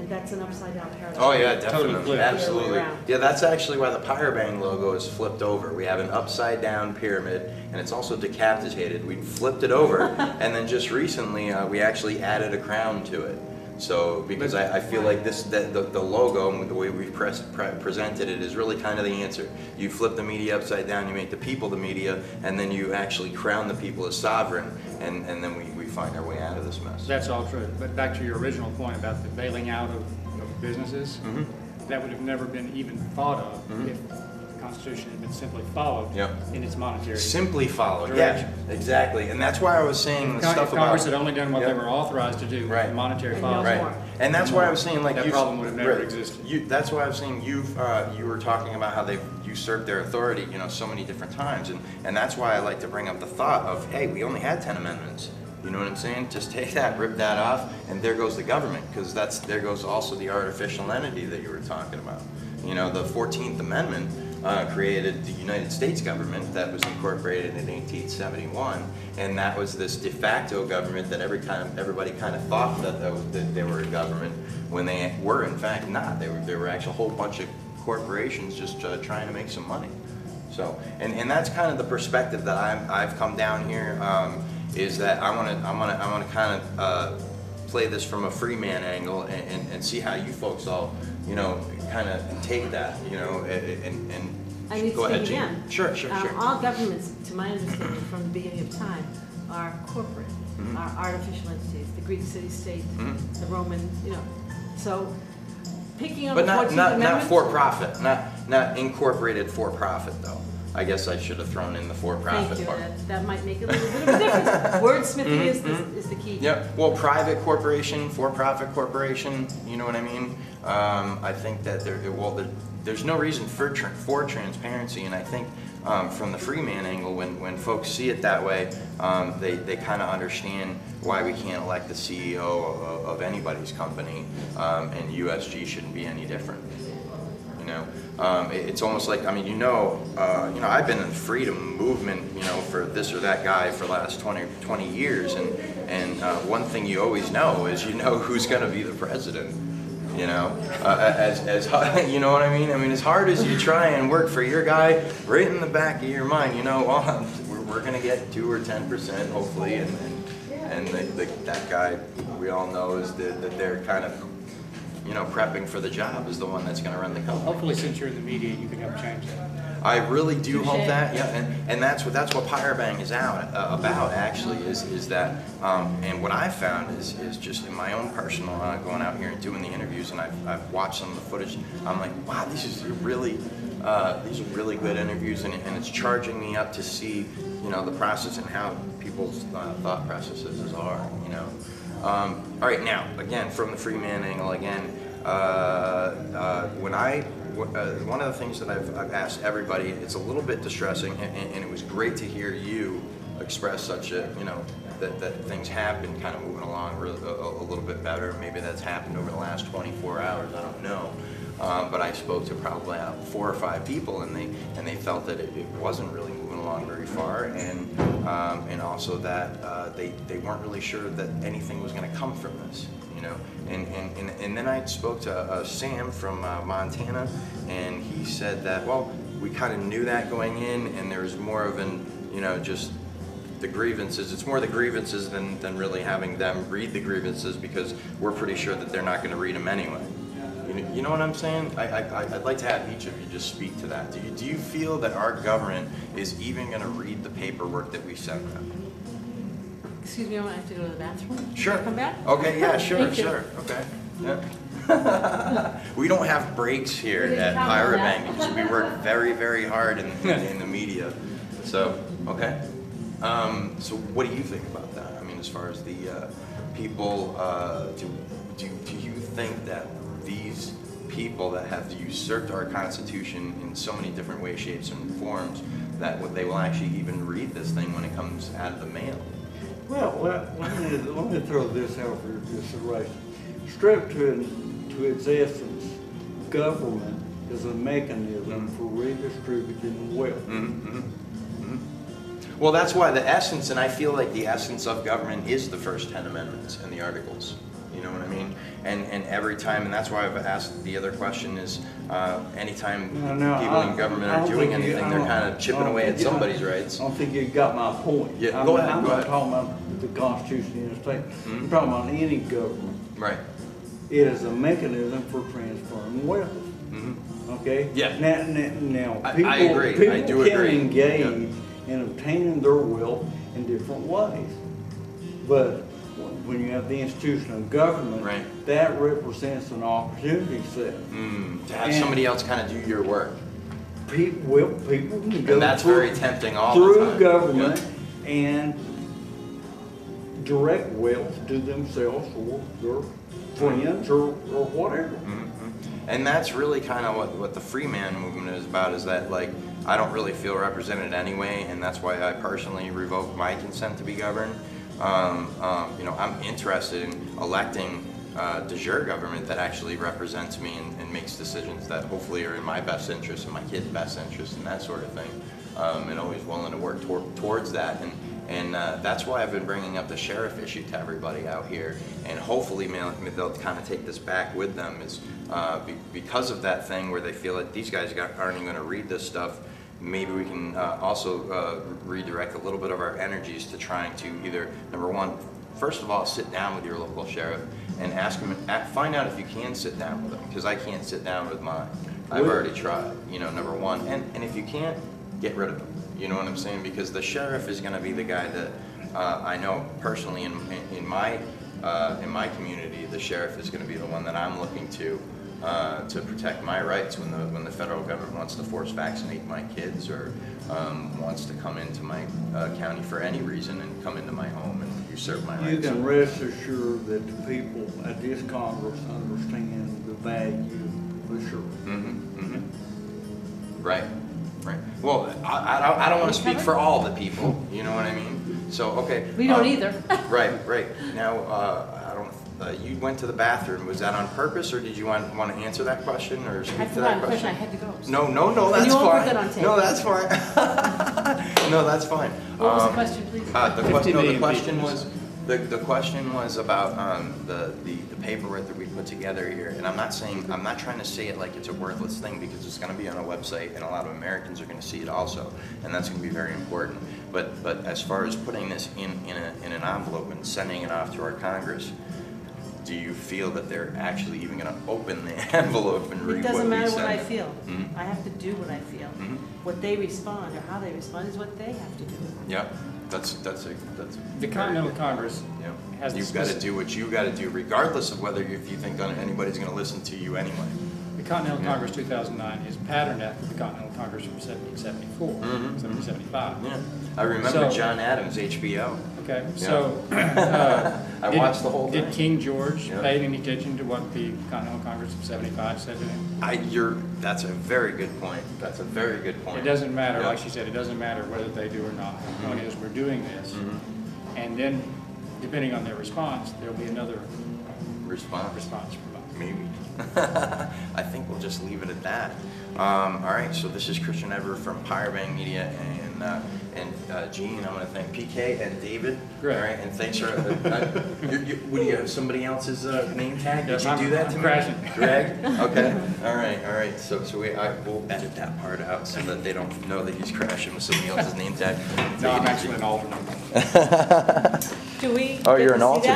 And that's an upside down paradigm. Oh yeah, definitely, Totally. absolutely. Yeah. Yeah, that's actually why the Pyrbang logo is flipped over. We have an upside down pyramid, and it's also decapitated. We flipped it over, and then just recently we actually added a crown to it. So, because I feel like the logo and the way we've presented it is really kind of the answer. You flip the media upside down, you make the people the media, and then you actually crown the people as sovereign, and then we find our way out of this mess. That's all true. But back to your original point about the bailing out of businesses, that would have never been even thought of if the Constitution had been simply followed in its monetary. Simply followed, direction. yeah, exactly. And that's why I was saying the stuff about... Congress had only done what they were authorized to do, Right. monetary And policy. no more. Right, and that's why I was saying, like, that problem would have never existed. That's why I was saying you were talking about how they've usurped their authority, so many different times, and that's why I like to bring up the thought of, hey, we only had 10 amendments. You know what I'm saying? Just take that, rip that off, and there goes the government, because there goes also the artificial entity that you were talking about. The 14th Amendment created the United States government that was incorporated in 1871, and that was this de facto government that everybody kind of thought that they were a government when they were in fact not. They were actually a whole bunch of corporations just trying to make some money. So, and that's kind of the perspective that I've come down here. Is that I want to kind of play this from a free man angle and see how you folks all kind of take that and I need go to ahead, speak Jeanne. again. Sure. All governments, to my understanding, from the beginning of time, are corporate, are artificial entities. The Greek city-state, the Roman, So, picking up But the 14th Amendment. not for profit, not incorporated for profit though. I guess I should have thrown in the for-profit Thank you. part. That might make a little bit of a difference. Wordsmithing is the key. Yeah, well, private corporation, for-profit corporation, you know what I mean? I think that there's no reason for transparency, and I think from the free man angle, when folks see it that way, they kind of understand why we can't elect the CEO of anybody's company, and USG shouldn't be any different. It's almost like, I've been in the freedom movement, for this or that guy for the last 20 years, and one thing you always know is who's going to be the president. As you know what I mean? As hard as you try and work for your guy, right in the back of your mind, we're going to get 2 or 10% hopefully, and that guy we all know is that they're kind of prepping for the job is the one that's going to run the company. Hopefully, since you're in the media, you can help change that. I really do Touché. hope that, yeah, and that's what Pyrbang is about actually is that, and what I've found is just in my own personal going out here and doing the interviews, and I've watched some of the footage. I'm like, wow, these are really good interviews, and it's charging me up to see the process and how people's thought processes are. All right, now again from the free man angle again. One of the things that I've asked everybody, it's a little bit distressing, and it was great to hear you express such a, that things have been kind of moving along a little bit better. Maybe that's happened over the last 24 hours, I don't know. But I spoke to probably 4 or 5 people, and they felt that it wasn't really moving along very far, and also that they weren't really sure that anything was going to come from this. And then I spoke to Sam from Montana, and he said that, well, we kind of knew that going in, and there was more of an, just the grievances. It's more the grievances than really having them read the grievances, because we're pretty sure that they're not going to read them anyway. You know what I'm saying? I'd like to have each of you just speak to that. Do you feel that our government is even going to read the paperwork that we send them? Excuse me, I have to go to the bathroom. Sure. Can I come back? Okay, yeah, sure. Okay. Yeah. We don't have breaks here at Pyrbang because we work very, very hard in the media. So, okay. So what do you think about that? As far as the people, do you think that these people that have usurped our Constitution in so many different ways, shapes, and forms, that they will actually even read this thing when it comes out of the mail? Well, let me throw this out for consideration. Stripped to its essence, government is a mechanism for redistributing wealth. Well, that's why the essence, and I feel like the essence of government is the first 10 amendments and the articles. know what I mean? And every time, and that's why I've asked the other question is, anytime people in government are doing anything, they're kind of chipping away at somebody's rights. I don't think you got my point. Yeah, go ahead. I'm not talking about the Constitution of the state. I'm talking about any government. Right. It is a mechanism for transferring wealth. Okay? Yeah. Now I people, agree. people I do can agree. engage in obtaining their wealth in different ways. But when you have the institution of government, Right. that represents an opportunity set. To have somebody else kind of do your work. People can go And that's through, very tempting all the through time. government Yep. and direct wealth to themselves or their friends or whatever. And that's really kind of what the free man movement is about, is that, like, I don't really feel represented anyway, and that's why I personally revoked my consent to be governed. You know, I'm interested in electing de jure government that actually represents me and makes decisions that hopefully are in my best interest and my kids' best interest and that sort of thing, and always willing to work towards that. And that's why I've been bringing up the sheriff issue to everybody out here, and hopefully they'll kind of take this back with them, is because of that thing where they feel that these guys aren't even going to read this stuff. Maybe we can also redirect a little bit of our energies to trying to either, number one, first of all, sit down with your local sheriff and ask him, find out if you can sit down with him, because I can't sit down with mine. I've already tried, you know, number one. And if you can't, get rid of him. You know what I'm saying? Because the sheriff is going to be the guy that I know personally in my community, the sheriff is going to be the one that I'm looking to protect my rights when the federal government wants to force vaccinate my kids or wants to come into my county for any reason and come into my home and usurp my rights. You can rest assured that the people at this Congress understand the value for sure. Right. Right. Well, I don't want to speak for all the people. You know what I mean? So okay. We don't either. Right. Right. Now, I don't. You went to the bathroom. Was that on purpose, or did you want to answer that question or speak I to forgot that the question. I question? had to go. No, that's you all put fine. that on tape. No, that's fine. No, that's fine. What was the question, please? The question was about the paperwork that we put together here, and I'm not trying to say it like it's a worthless thing, because it's going to be on a website and a lot of Americans are going to see it also, and that's going to be very important. But as far as putting this in an envelope and sending it off to our Congress, do you feel that they're actually even going to open the envelope and read what we send? It doesn't matter what I them? feel. I have to do what I feel. What they respond or how they respond is what they have to do. Yep. That's The Continental Congress has You've got to do what you got to do, regardless of whether if you think anybody's going to listen to you anyway. The Continental Congress 2009 is patterned after the Continental Congress from 1774, 1775. Yeah, I remember So- John Adams, HBO. Okay, Yeah. so. I watched the whole thing. Did King George Yeah. pay any attention to what the Continental Congress of 75 said to him? That's a very good point. That's a very good point. It doesn't matter, Yeah. like she said, it doesn't matter whether they do or not. The point is, we're doing this. And then, depending on their response, there'll be another Response. from us. Maybe. I think we'll just leave it at that. All right, so this is Christian Ever from Pyrebang Media, and Jeanne. I want to thank PK and David. Great. All right, and thanks for. What do you have? Somebody else's name tag? Did Yes, you do that I'm to me? crashing. Greg. Okay. All right. So we'll edit that part out so that they don't know that he's crashing with somebody else's name tag. No, I'm actually an alternate. Do we? Oh, get you're to an see alternate. that?